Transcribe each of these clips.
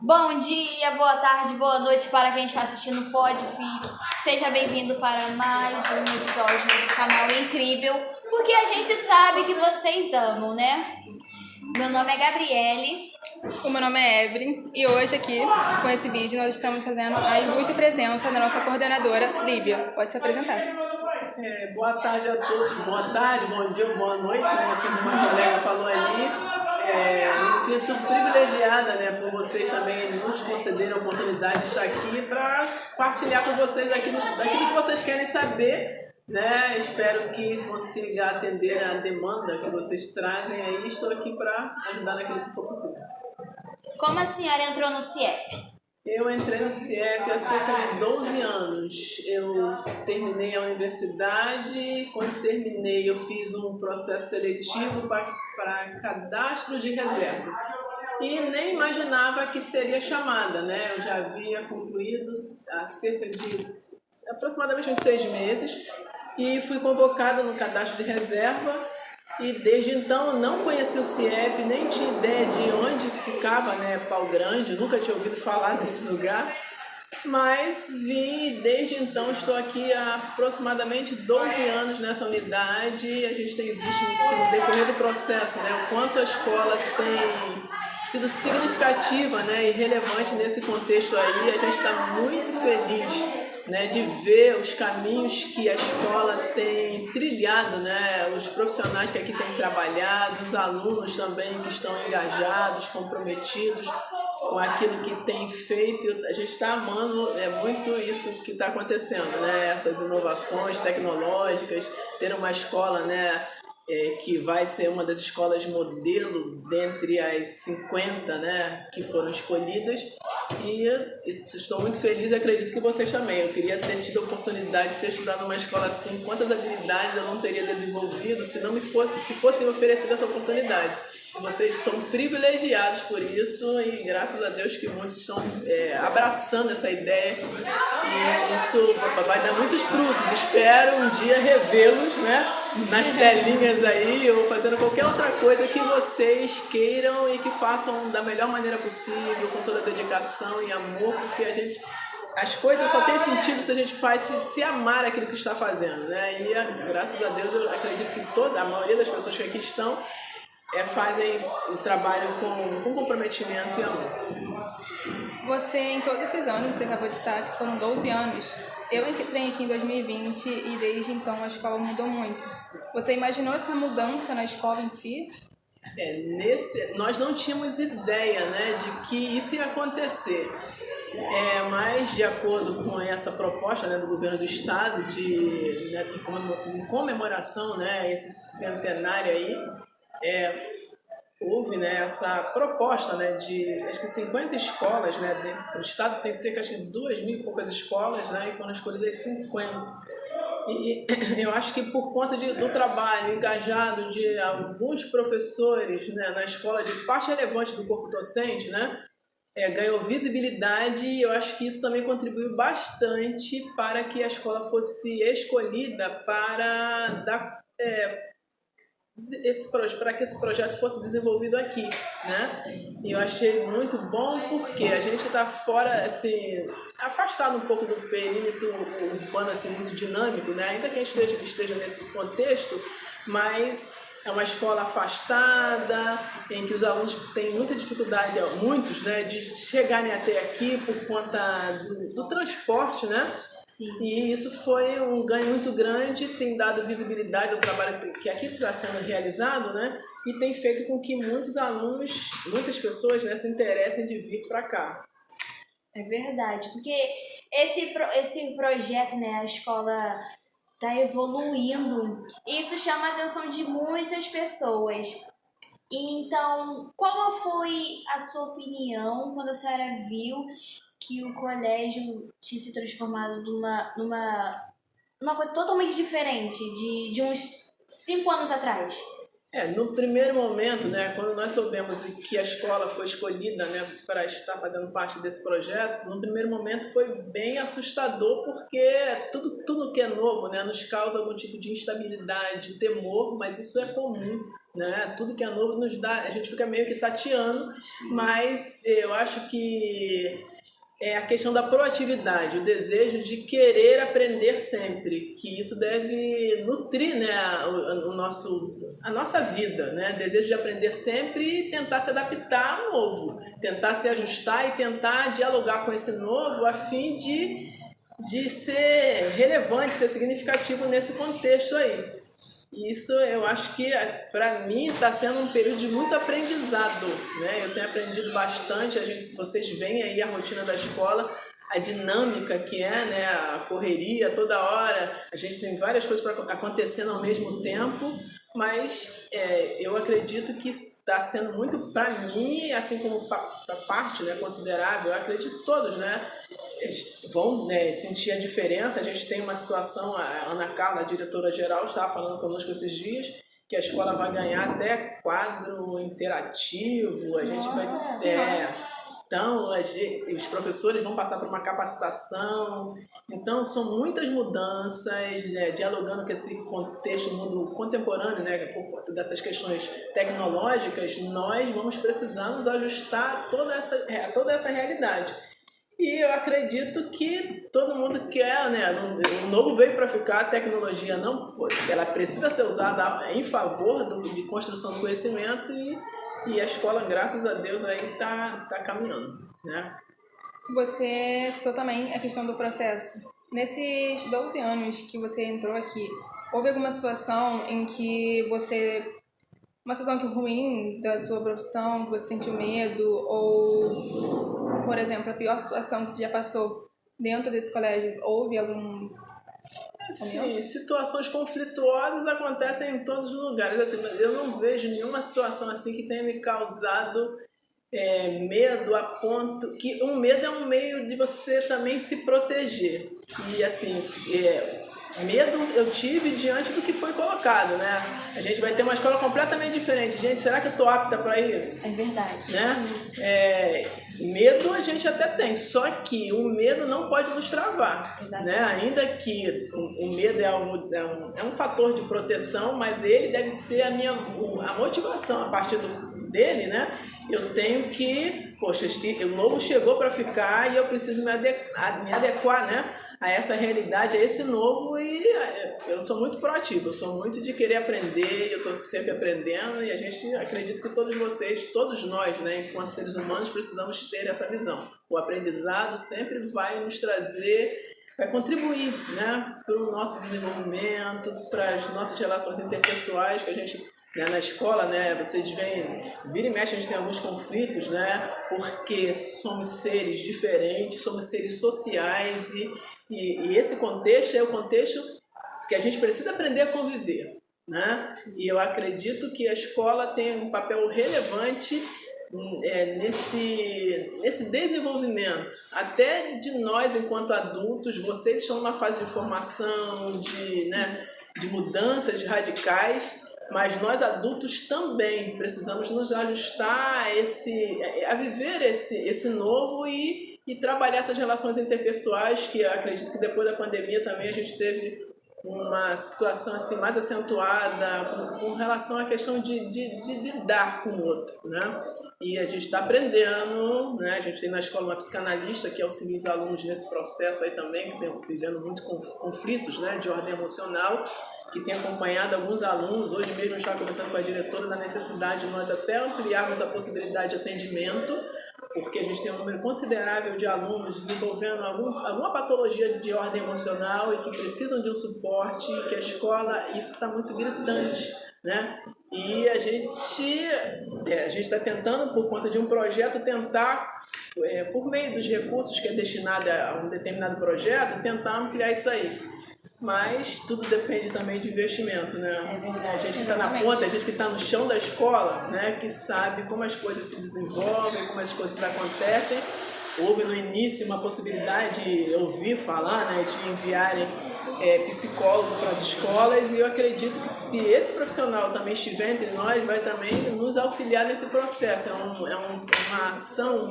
Bom dia, boa tarde, boa noite para quem está assistindo o Podfi. Seja bem-vindo para mais um episódio desse canal incrível, porque a gente sabe que vocês amam, né? Meu nome é Gabriele. O meu nome é Evelyn e hoje aqui, com esse vídeo, nós estamos fazendo a ilustre presença da nossa coordenadora, Líbia. Pode se apresentar. Boa tarde a todos, boa tarde, bom dia, boa noite, assim como a colega falou ali. Me sinto privilegiada, né, por vocês também nos concederem a oportunidade de estar aqui para partilhar com vocês daquilo que vocês querem saber, né? Espero que consiga atender a demanda que vocês trazem aí. Estou aqui para ajudar naquilo que for possível. Como a senhora entrou no CIEP? Eu entrei no CIEP há cerca de 12 anos. Eu terminei a universidade. Quando terminei, eu fiz um processo seletivo para cadastro de reserva. E nem imaginava que seria chamada, né? Eu já havia concluído há cerca de aproximadamente uns 6 meses e fui convocada no cadastro de reserva. E desde então não conheci o CIEP, nem tinha ideia de onde ficava, né, Pau Grande, nunca tinha ouvido falar desse lugar, mas vim e desde então estou aqui há aproximadamente 12 anos nessa unidade. E a gente tem visto que no decorrer do processo, né, o quanto a escola tem sido significativa, né, e relevante nesse contexto aí. A gente está muito feliz, né, de ver os caminhos que a escola tem trilhado, né, os profissionais que aqui têm trabalhado, os alunos também que estão engajados, comprometidos com aquilo que tem feito. A gente está amando muito isso que está acontecendo, né, essas inovações tecnológicas, ter uma escola, né, que vai ser uma das escolas modelo dentre as 50, né, que foram escolhidas. E estou muito feliz e acredito que vocês também. Eu queria ter tido a oportunidade de ter estudado numa escola assim. Quantas habilidades eu não teria desenvolvido se fosse me oferecida essa oportunidade. Vocês são privilegiados por isso e graças a Deus que muitos estão abraçando essa ideia, e isso vai dar muitos frutos. Espero um dia revê-los, né, nas telinhas aí ou fazendo qualquer outra coisa que vocês queiram e que façam da melhor maneira possível, com toda a dedicação e amor, porque as coisas só têm sentido se a gente faz se amar aquilo que está fazendo, né? E graças a Deus eu acredito que a maioria das pessoas que aqui estão fazem o trabalho com comprometimento e amor. Você, em todos esses anos, você acabou de citar que foram 12 anos. Eu entrei aqui em 2020 e desde então a escola mudou muito. Você imaginou essa mudança na escola em si? Nós não tínhamos ideia, né, de que isso ia acontecer. Mas de acordo com essa proposta, né, do governo do estado né, em comemoração, né, esse centenário aí, houve, né, essa proposta, né, de acho que 50 escolas, né, o estado tem cerca de 2.000 e poucas escolas, né, e foram escolhidas 50. E eu acho que por conta do trabalho engajado de alguns professores, né, na escola, de parte relevante do corpo docente, né, ganhou visibilidade, e eu acho que isso também contribuiu bastante para que a escola fosse escolhida para para que esse projeto fosse desenvolvido aqui, né? E eu achei muito bom porque a gente está fora, assim, afastado um pouco do perímetro urbano, assim, muito dinâmico, né? Ainda que a gente esteja nesse contexto, mas é uma escola afastada, em que os alunos têm muita dificuldade, muitos, né, de chegarem até aqui por conta do transporte, né? Sim. E isso foi um ganho muito grande, tem dado visibilidade ao trabalho que aqui está sendo realizado, né? E tem feito com que muitos alunos, muitas pessoas, né, se interessem de vir para cá. É verdade, porque esse projeto, né, a escola está evoluindo, e isso chama a atenção de muitas pessoas. Então, qual foi a sua opinião quando a senhora viu que o colégio tinha se transformado numa coisa totalmente diferente de uns 5 anos atrás? No primeiro momento, né, quando nós soubemos que a escola foi escolhida, né, para estar fazendo parte desse projeto, no primeiro momento foi bem assustador, porque tudo que é novo, né, nos causa algum tipo de instabilidade, temor, mas isso é comum, né? Tudo que é novo nos dá, a gente fica meio que tateando, mas eu acho que é a questão da proatividade, o desejo de querer aprender sempre, que isso deve nutrir, né, a nossa vida, né? Desejo de aprender sempre e tentar se adaptar ao novo, tentar se ajustar e tentar dialogar com esse novo a fim de ser relevante, ser significativo nesse contexto aí. Isso eu acho que para mim está sendo um período de muito aprendizado, né? Eu tenho aprendido bastante, vocês veem aí a rotina da escola, a dinâmica que é, né? A correria toda hora, a gente tem várias coisas acontecendo ao mesmo tempo, mas eu acredito que está sendo muito para mim, assim como para parte, né, considerável, eu acredito todos, né? Vão, né, sentir a diferença. A gente tem uma situação, a Ana Carla, a diretora-geral, estava falando conosco esses dias, que a escola vai ganhar até quadro interativo, a gente vai... Então, os professores vão passar por uma capacitação. Então, são muitas mudanças, né, dialogando com esse contexto, mundo contemporâneo, né, por conta dessas questões tecnológicas, nós vamos precisar nos ajustar a toda essa realidade. E eu acredito que todo mundo quer, né? O novo veio para ficar, a tecnologia não, ela precisa ser usada em favor de construção do conhecimento e a escola, graças a Deus, aí tá caminhando, né? Você citou também a questão do processo. Nesses 12 anos que você entrou aqui, houve alguma situação em que uma situação que ruim da sua profissão, que você sentiu medo, ou, por exemplo, a pior situação que você já passou dentro desse colégio, houve algum... Sim, situações conflituosas acontecem em todos os lugares, assim, mas eu não vejo nenhuma situação assim que tenha me causado medo a ponto... que um medo é um meio de você também se proteger. E assim... medo eu tive diante do que foi colocado, né? A gente vai ter uma escola completamente diferente. Gente, será que eu tô apta para isso? É verdade. Né? Medo a gente até tem, só que o medo não pode nos travar. Né? Ainda que o medo é um fator de proteção, mas ele deve ser a motivação. A partir dele, né? Eu tenho que... Poxa, o novo chegou para ficar e eu preciso me adequar, né? A essa realidade, a esse novo, e eu sou muito proativo, eu sou muito de querer aprender, eu estou sempre aprendendo e a gente acredita que todos nós, né, enquanto seres humanos, precisamos ter essa visão. O aprendizado sempre vai nos trazer, vai contribuir, né, para o nosso desenvolvimento, para as nossas relações interpessoais que a gente... Na escola, né, vocês veem, vira e mexe, a gente tem alguns conflitos, né, porque somos seres diferentes, somos seres sociais e esse contexto é o contexto que a gente precisa aprender a conviver, né? E eu acredito que a escola tem um papel relevante nesse desenvolvimento, até de nós enquanto adultos. Vocês estão numa fase de formação, de mudanças radicais, mas nós adultos também precisamos nos ajustar a viver esse novo e trabalhar essas relações interpessoais, que eu acredito que depois da pandemia também a gente teve uma situação assim mais acentuada com relação à questão de lidar com o outro, né? E a gente está aprendendo, né? A gente tem na escola uma psicanalista que auxilia os alunos nesse processo aí também, que tem vivendo muitos conflitos, né, de ordem emocional, que tem acompanhado alguns alunos. Hoje mesmo eu estava conversando com a diretora da necessidade de nós até ampliarmos a possibilidade de atendimento, porque a gente tem um número considerável de alunos desenvolvendo alguma patologia de ordem emocional e que precisam de um suporte, que a escola, isso está muito gritante, né? E a gente está tentando, por conta de um projeto, por meio dos recursos que é destinado a um determinado projeto, tentar ampliar isso aí. Mas tudo depende também de investimento, né? É verdade. A gente que está na ponta, a gente que está no chão da escola, né? Que sabe como as coisas se desenvolvem, como as coisas acontecem. Houve no início uma possibilidade, eu ouvi falar, né, de enviarem psicólogo para as escolas, e eu acredito que se esse profissional também estiver entre nós, vai também nos auxiliar nesse processo. É uma ação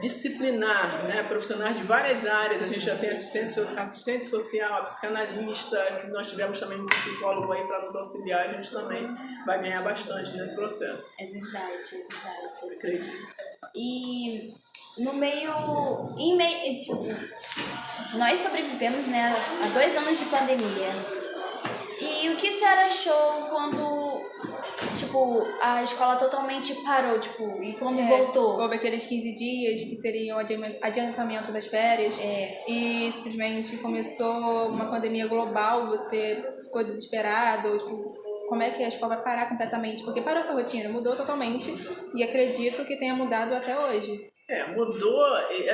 disciplinar, né, profissionais de várias áreas. A gente já tem assistente social, psicanalista, se nós tivermos também um psicólogo aí para nos auxiliar, a gente também vai ganhar bastante nesse processo. É verdade. Eu acredito. E no meio, tipo, nós sobrevivemos, né, a 2 anos de pandemia. E o que a senhora achou quando, tipo, a escola totalmente parou, tipo, e quando voltou? Houve aqueles 15 dias que seriam adiantamento das férias. E simplesmente começou uma pandemia global, você ficou desesperado, tipo, como é que a escola vai parar completamente? Porque parou essa rotina, mudou totalmente e acredito que tenha mudado até hoje. Mudou,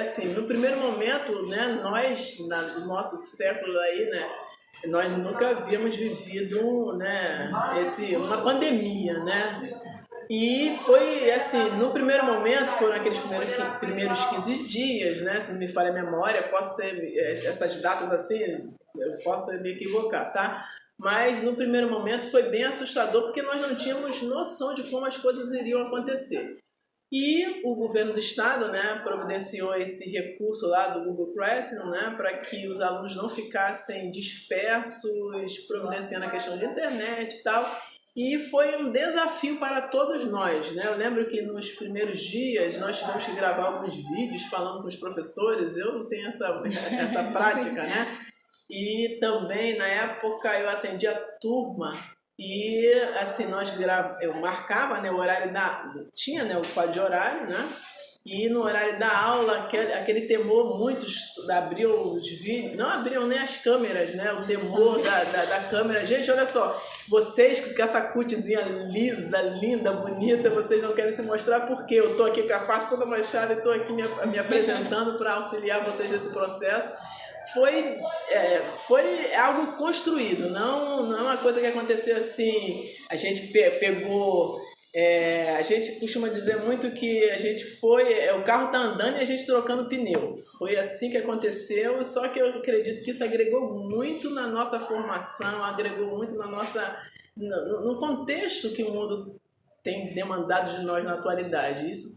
assim, no primeiro momento, né, nós, do nosso século aí, né, nós nunca havíamos vivido, né, uma pandemia, né, e foi, assim, no primeiro momento, foram aqueles primeiros 15 dias, né, se não me falha a memória, posso ter essas datas assim, eu posso me equivocar, tá? Mas no primeiro momento foi bem assustador, porque nós não tínhamos noção de como as coisas iriam acontecer. E o governo do estado, né, providenciou esse recurso lá do Google Classroom, né, para que os alunos não ficassem dispersos, providenciando a questão de internet e tal. E foi um desafio para todos nós, né? Eu lembro que nos primeiros dias nós tivemos que gravar alguns vídeos falando com os professores. Eu não tenho essa prática, né? E também, na época, eu atendi a turma e, assim, eu marcava, né, o horário tinha, né, o quadro de horário, né? E no horário da aula, aquele temor, muitos abriam os vídeos, não abriam nem as câmeras, né? O temor da câmera. Gente, olha só, vocês com essa cutizinha lisa, linda, bonita, vocês não querem se mostrar porque eu tô aqui com a face toda manchada e tô aqui me apresentando para auxiliar vocês nesse processo. Foi algo construído, não é uma coisa que aconteceu assim, a gente pegou... a gente costuma dizer muito que a gente o carro tá andando e a gente trocando pneu. Foi assim que aconteceu, só que eu acredito que isso agregou muito na nossa formação, agregou muito no contexto que o mundo tem demandado de nós na atualidade. Isso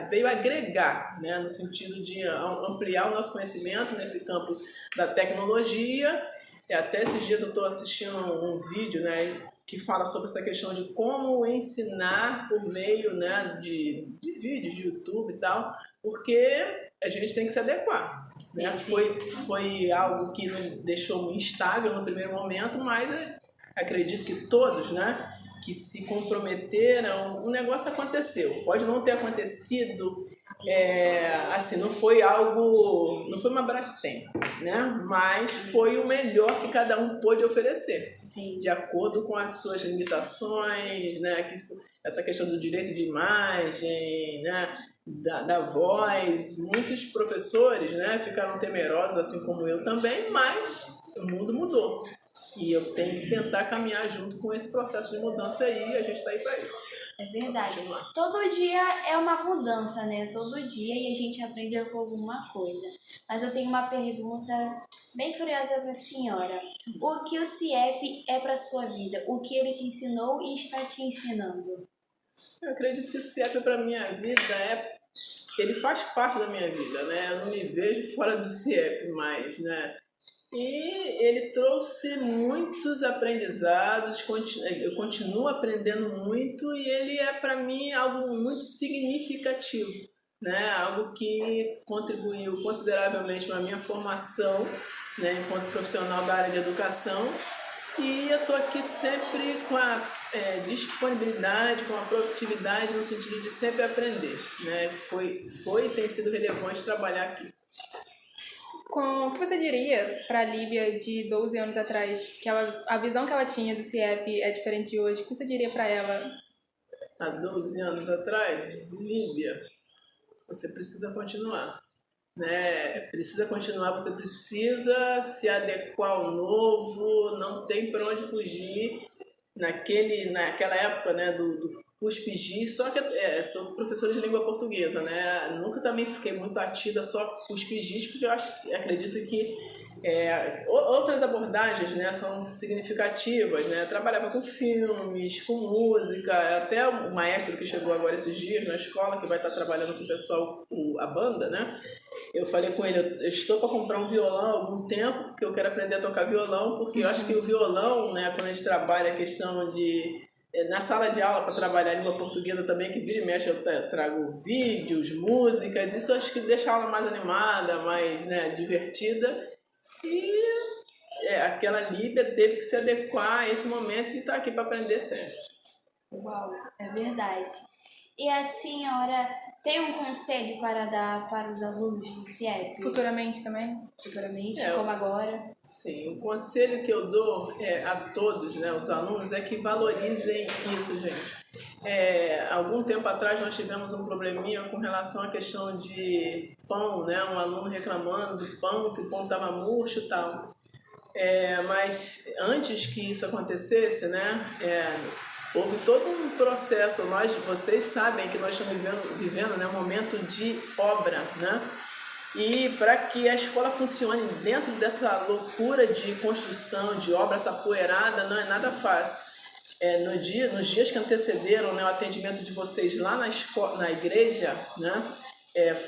veio agregar, né, no sentido de ampliar o nosso conhecimento nesse campo da tecnologia. E até esses dias eu estou assistindo um vídeo, né, que fala sobre essa questão de como ensinar por meio, né, de vídeos de YouTube e tal, porque a gente tem que se adequar. Sim, né? sim. Foi algo que nos deixou instável no primeiro momento, mas acredito que todos, né, que se comprometeram, o negócio aconteceu. Pode não ter acontecido, assim, não foi uma Brastemp, né? Mas foi o melhor que cada um pôde oferecer. Sim. De acordo com as suas limitações, né? Essa questão do direito de imagem, né? Da voz, muitos professores, né, ficaram temerosos, assim como eu também, mas o mundo mudou. E eu tenho que tentar caminhar junto com esse processo de mudança aí, e a gente está aí para isso. É verdade. Todo dia é uma mudança, né? Todo dia e a gente aprende com alguma coisa. Mas eu tenho uma pergunta bem curiosa para a senhora. O que o CIEP é para sua vida? O que ele te ensinou e está te ensinando? Eu acredito que o CIEP para minha vida ele faz parte da minha vida, né? Eu não me vejo fora do CIEP mais, né? E ele trouxe muitos aprendizados, eu continuo aprendendo muito e ele é para mim algo muito significativo, né? Algo que contribuiu consideravelmente para a minha formação, né? Enquanto profissional da área de educação. E eu estou aqui sempre com a disponibilidade, com a produtividade no sentido de sempre aprender, né? Foi e tem sido relevante trabalhar aqui. O que você diria para a Lívia de 12 anos atrás, que a visão que ela tinha do CIEP é diferente de hoje, o que você diria para ela? Há 12 anos atrás, Lívia, você precisa continuar. Né? Precisa continuar, você precisa se adequar ao novo, não tem para onde fugir. Naquela época, né, do CUSP-GIS, só que sou professora de língua portuguesa, né? Nunca também fiquei muito atida só CUSP-GIS, porque acredito que Outras abordagens, né, são significativas, né? Eu trabalhava com filmes, com música, até o maestro que chegou agora esses dias na escola, que vai estar trabalhando com o pessoal, a banda, né? Eu falei com ele, eu estou para comprar um violão há algum tempo, porque eu quero aprender a tocar violão, porque eu acho que o violão, né, quando a gente trabalha a questão de... Na sala de aula, para trabalhar a língua portuguesa também, que vira e mexe, eu trago vídeos, músicas, isso eu acho que deixa a aula mais animada, mais, né, divertida. E aquela Líbia teve que se adequar a esse momento e está aqui para aprender sempre. Uau, é verdade. E a senhora tem um conselho para dar para os alunos do CIEP? Futuramente também? Futuramente, como agora? Sim, o conselho que eu dou a todos, né, os alunos, é que valorizem isso, gente. Algum tempo atrás nós tivemos um probleminha com relação à questão de pão, né, um aluno reclamando do pão, que o pão estava murcho e tal. Mas antes que isso acontecesse, né, houve todo um processo. Vocês sabem que nós estamos vivendo, né, um momento de obra, né? E para que a escola funcione dentro dessa loucura de construção, de obra, essa poeirada, não é nada fácil. Nos dias que antecederam, né, o atendimento de vocês lá na igreja, né,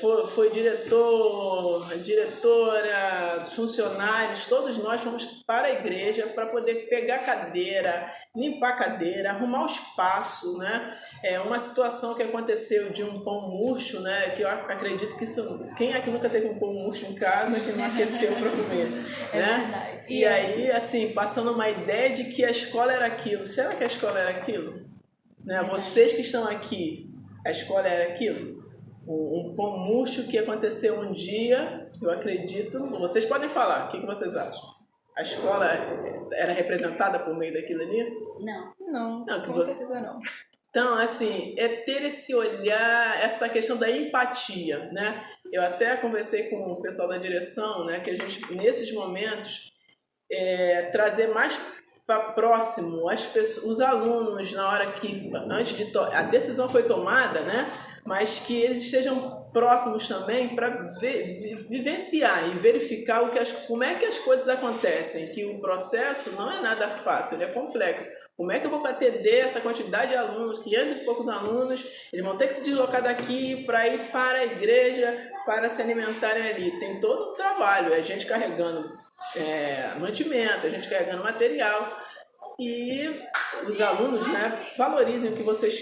foi diretor, diretora, funcionários, todos nós fomos para a igreja para poder pegar cadeira, limpar a cadeira, arrumar o espaço, né? Uma situação que aconteceu de um pão murcho, né? Que eu acredito que quem aqui nunca teve um pão murcho em casa que não aqueceu para comer, né? Verdade. E aí, assim, passando uma ideia de que a escola era aquilo. Será que a escola era aquilo? Né? Vocês que estão aqui, a escola era aquilo? Um pão murcho que aconteceu um dia, eu acredito. Vocês podem falar, o que vocês acham? A escola era representada por meio daquilo ali? Não. Não, com certeza não. Então, assim, ter esse olhar, essa questão da empatia, né? Eu até conversei com o pessoal da direção, né? Que a gente, nesses momentos, trazer mais para próximo as pessoas, os alunos, na hora que, antes de a decisão foi tomada, né? Mas que eles estejam próximos também para vivenciar e verificar como é que as coisas acontecem, que o processo não é nada fácil, ele é complexo. Como é que eu vou atender essa quantidade de alunos, 500 e poucos alunos, eles vão ter que se deslocar daqui para ir para a igreja, para se alimentarem ali. Tem todo um trabalho, a gente carregando mantimento, a gente carregando material. E os alunos, né, valorizem o que vocês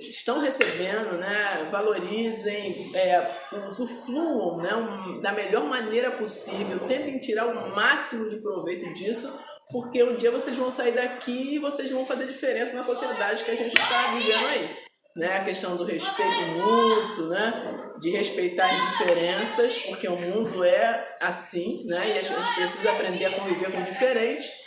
estão recebendo, né, valorizem, usufruam, né, da melhor maneira possível, tentem tirar o máximo de proveito disso, porque um dia vocês vão sair daqui e vocês vão fazer diferença na sociedade que a gente está vivendo aí. Né, a questão do respeito mútuo, né, de respeitar as diferenças, porque o mundo é assim, né, e a gente precisa aprender a conviver com o diferente.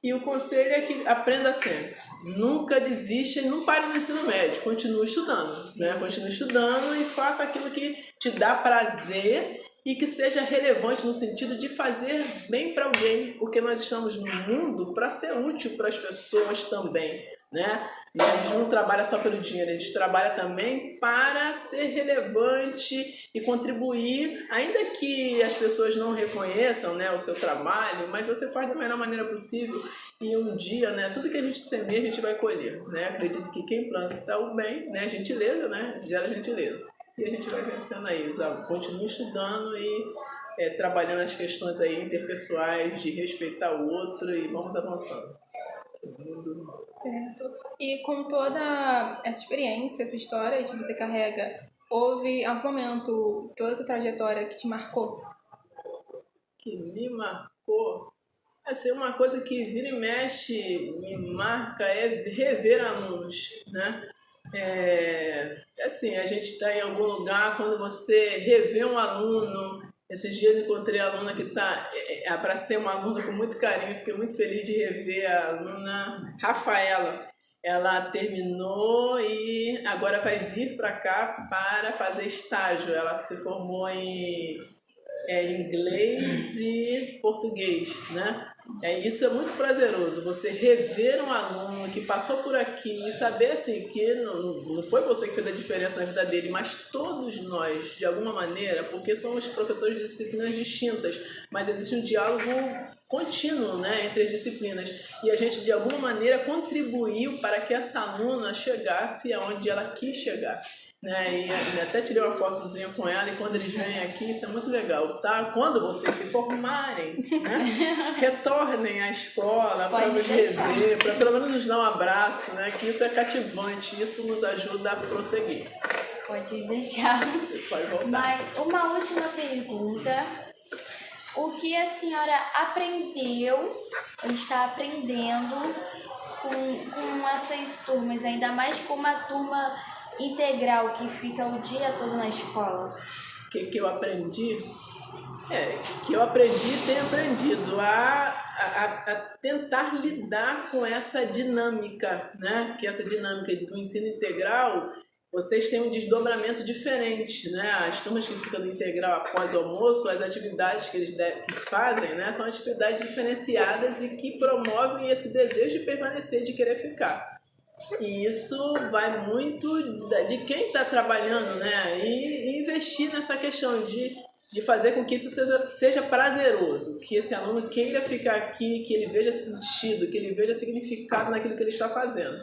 E o conselho é que aprenda sempre. Nunca desista e não pare no ensino médio. Continue estudando, né? Continue estudando e faça aquilo que te dá prazer e que seja relevante no sentido de fazer bem para alguém, porque nós estamos no mundo para ser útil para as pessoas também, né? E a gente não trabalha só pelo dinheiro, a gente trabalha também para ser relevante e contribuir, ainda que as pessoas não reconheçam, né, o seu trabalho, mas você faz da melhor maneira possível e um dia, né, tudo que a gente semeia a gente vai colher, né? Acredito que quem planta o bem, né, gentileza, né, gera gentileza. E a gente vai vencendo aí, continue estudando e trabalhando as questões aí interpessoais de respeitar o outro e vamos avançando. Certo. E com toda essa experiência, essa história que você carrega, houve algum momento, toda essa trajetória que te marcou? Que me marcou? Assim, uma coisa que vira e mexe me marca é rever alunos, né? Assim, a gente está em algum lugar, quando você revê um aluno. Esses dias encontrei a aluna que está, abracei uma aluna com muito carinho, fiquei muito feliz de rever a aluna Rafaela. Ela terminou e agora vai vir para cá para fazer estágio. Ela se formou em inglês e português, né? Isso é muito prazeroso, você rever um aluno que passou por aqui e saber assim que não foi você que fez a diferença na vida dele, mas todos nós, de alguma maneira, porque somos professores de disciplinas distintas, mas existe um diálogo contínuo, né, entre as disciplinas, e a gente de alguma maneira contribuiu para que essa aluna chegasse aonde ela quis chegar. Né? E até tirei uma fotozinha com ela, e quando eles vêm aqui, isso é muito legal, tá? Quando vocês se formarem, né? Retornem à escola para nos rever, para pelo menos nos dar um abraço, né? Que isso é cativante, isso nos ajuda a prosseguir. Pode deixar. Você pode voltar. Mas uma última pergunta. O que a senhora aprendeu, ou está aprendendo com essas turmas, ainda mais com uma turma integral que fica o dia todo na escola? O que eu aprendi? Que eu aprendi e tenho aprendido a tentar lidar com essa dinâmica, né? Que essa dinâmica do ensino integral, vocês têm um desdobramento diferente, né? As turmas que ficam no integral após o almoço, as atividades que eles que fazem, né? São atividades diferenciadas e que promovem esse desejo de permanecer, de querer ficar. E isso vai muito de quem está trabalhando, né? E investir nessa questão de fazer com que isso seja prazeroso, que esse aluno queira ficar aqui, que ele veja sentido, que ele veja significado naquilo que ele está fazendo.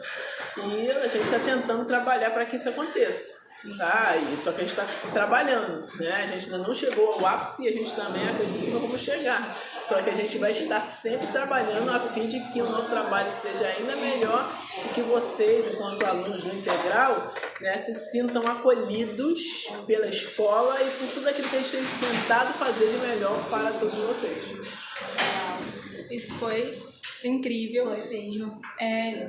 E a gente está tentando trabalhar para que isso aconteça. Tá? Só que a gente está trabalhando, né? A gente ainda não chegou ao ápice e a gente também acredita que não vamos chegar. Só que a gente vai estar sempre trabalhando a fim de que o nosso trabalho seja ainda melhor e que vocês, enquanto alunos do integral, né, se sintam acolhidos pela escola e por tudo aquilo que a gente tem tentado fazer de melhor para todos vocês. Isso foi incrível. Foi mesmo.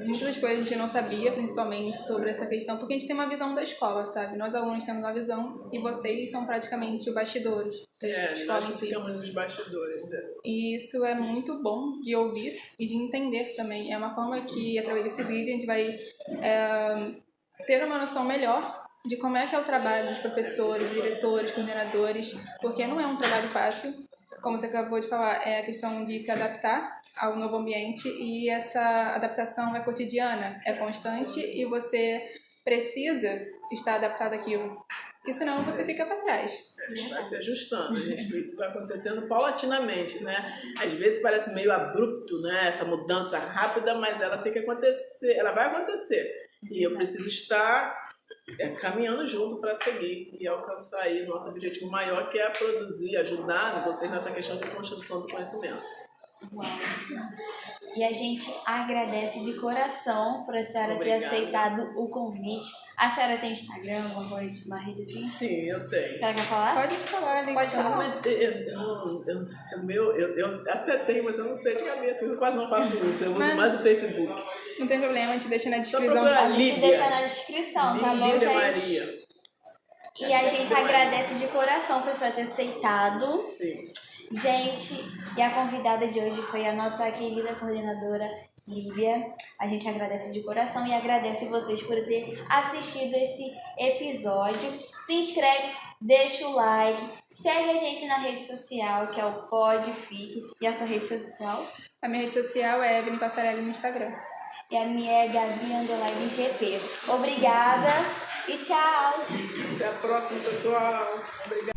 Muitas coisas a gente não sabia, principalmente sobre essa questão, porque a gente tem uma visão da escola, sabe? Nós alunos temos uma visão e vocês são praticamente os bastidores da escola nós em si. ficamos nos bastidores. E isso é muito bom de ouvir e de entender também. É uma forma que, através desse vídeo, a gente vai ter uma noção melhor de como é que é o trabalho dos professores, diretores, coordenadores, porque não é um trabalho fácil. Como você acabou de falar, é a questão de se adaptar ao novo ambiente, e essa adaptação é cotidiana, é constante, e você precisa estar adaptado àquilo, porque senão você fica para trás. Vai se ajustando, isso vai acontecendo paulatinamente, né? Às vezes parece meio abrupto, né? Essa mudança rápida, mas ela tem que acontecer, ela vai acontecer. E eu preciso estar caminhando junto para seguir e alcançar aí o nosso objetivo maior, que é produzir, ajudar vocês nessa questão de construção do conhecimento. Uau. E a gente agradece de coração por a senhora ter aceitado o convite. A senhora tem Instagram, alguma rede assim? Sim, eu tenho. A senhora quer falar? Pode falar, Pode falar. Mas eu até tenho, mas eu não sei de cabeça, eu quase não faço isso, eu uso mais o Facebook. Não tem problema, a gente deixa na Só descrição. procurar A gente deixa na descrição, tá bom, Lídia gente? Maria. E a gente agradece de coração por a senhora ter aceitado. Sim. Gente, e a convidada de hoje foi a nossa querida coordenadora Lívia. A gente agradece de coração e agradece vocês por ter assistido esse episódio. Se inscreve, deixa o like, segue a gente na rede social, que é o Podfique. E a sua rede social? A minha rede social é Evelyn Passarelli no Instagram. E a minha é Gabi_GP. Obrigada e tchau! Até a próxima, pessoal. Obrigada.